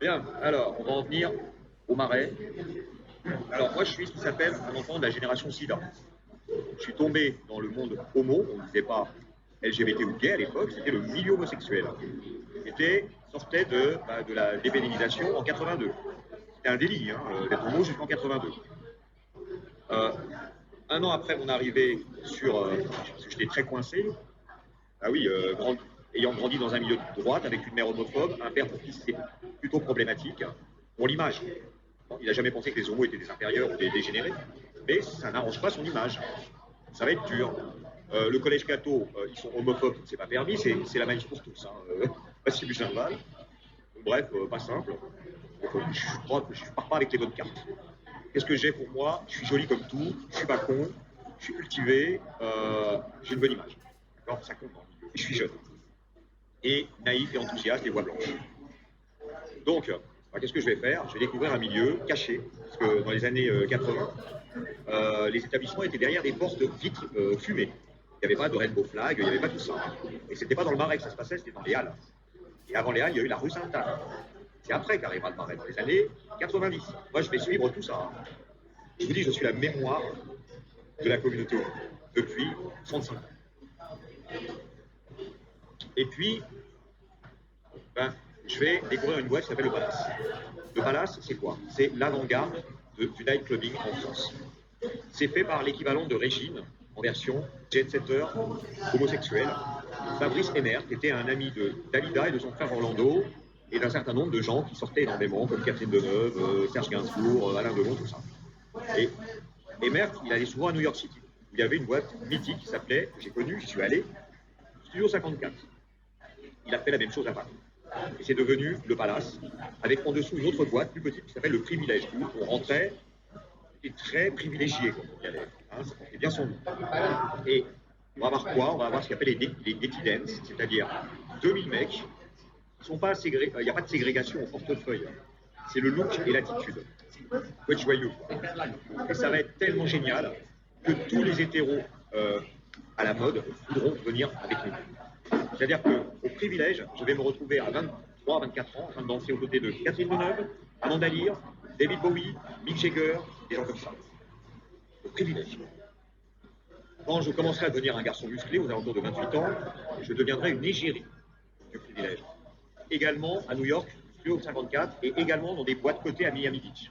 Bien, alors, on va en venir au Marais. Alors, moi, je suis ce qui s'appelle un enfant de la génération SIDA. Je suis tombé dans le monde homo, on ne disait pas LGBT ou gay à l'époque, c'était le milieu homosexuel, qui sortait de la dépénalisation en 82. C'était un délit d'être homo jusqu'en 82. Euh, un an après mon arrivée parce que j'étais très coincé, ah oui, ayant grandi dans un milieu de droite avec une mère homophobe, un père pour qui c'était plutôt problématique, pour l'image. Bon, il n'a jamais pensé que les homos étaient des inférieurs ou des dégénérés, mais ça n'arrange pas son image. Ça va être dur. Le collège catho, ils sont homophobes, c'est pas permis, c'est la manif pour tous. Pas si Buchenval. Bref, pas simple. Donc, je crois que je ne pars pas avec les bonnes cartes. Qu'est-ce que j'ai pour moi? Je suis joli comme tout, je suis pas con, je suis cultivé, j'ai une bonne image. D'accord. Ça compte. Et je suis jeune. Et naïf et enthousiaste et voix blanche. Donc, qu'est-ce que je vais faire? Je vais découvrir un milieu caché, parce que dans les années 80, les établissements étaient derrière des portes vitres fumées. Il n'y avait pas de rainbow flag, il n'y avait pas tout ça. Et c'était pas dans le Marais que ça se passait, c'était dans les Halles. Et avant les Halles, il y a eu la rue Sainte-Anne. C'est après qu'arrivera le Marais, dans les années 90. Moi, je vais suivre tout ça. Je vous dis, je suis la mémoire de la communauté depuis 35 ans. Et puis, je vais découvrir une boîte qui s'appelle le Palace. Le Palace, c'est quoi? C'est l'avant-garde du night clubbing en France. C'est fait par l'équivalent de Régine, en version jet-setter homosexuel, Fabrice Emmer, qui était un ami de Dalida et de son frère Orlando, et d'un certain nombre de gens qui sortaient énormément, comme Catherine Deneuve, Serge Gainsbourg, Alain Delon, tout ça. Et Emmer, il allait souvent à New York City, où il y avait une boîte mythique qui s'appelait, que j'ai connue, j'y suis allé, Studio 54. Il a fait la même chose à Paris. Et c'est devenu le Palace, avec en dessous une autre boîte plus petite qui s'appelle le Privilège, où on rentrait, était très privilégié quand on y allait. Ça portait bien son nom. Et on va voir quoi? On va avoir ce qu'on appelle les Getty Dance, c'est-à-dire 2000 mecs qui sont pas ségrégés. Il n'y a pas de ségrégation au portefeuille. C'est le look et l'attitude. Il faut être joyeux. Et ça va être tellement génial que tous les hétéros à la mode voudront venir avec nous. C'est-à-dire qu'au privilège, je vais me retrouver à 23, 24 ans en train de danser aux côtés de Catherine Deneuve, Amanda Lear, David Bowie, Mick Jagger, des gens comme ça. Au privilège. Quand je commencerai à devenir un garçon musclé aux alentours de 28 ans, je deviendrai une égérie du privilège. Également à New York, Studio 54, et également dans des boîtes cotées à Miami Beach.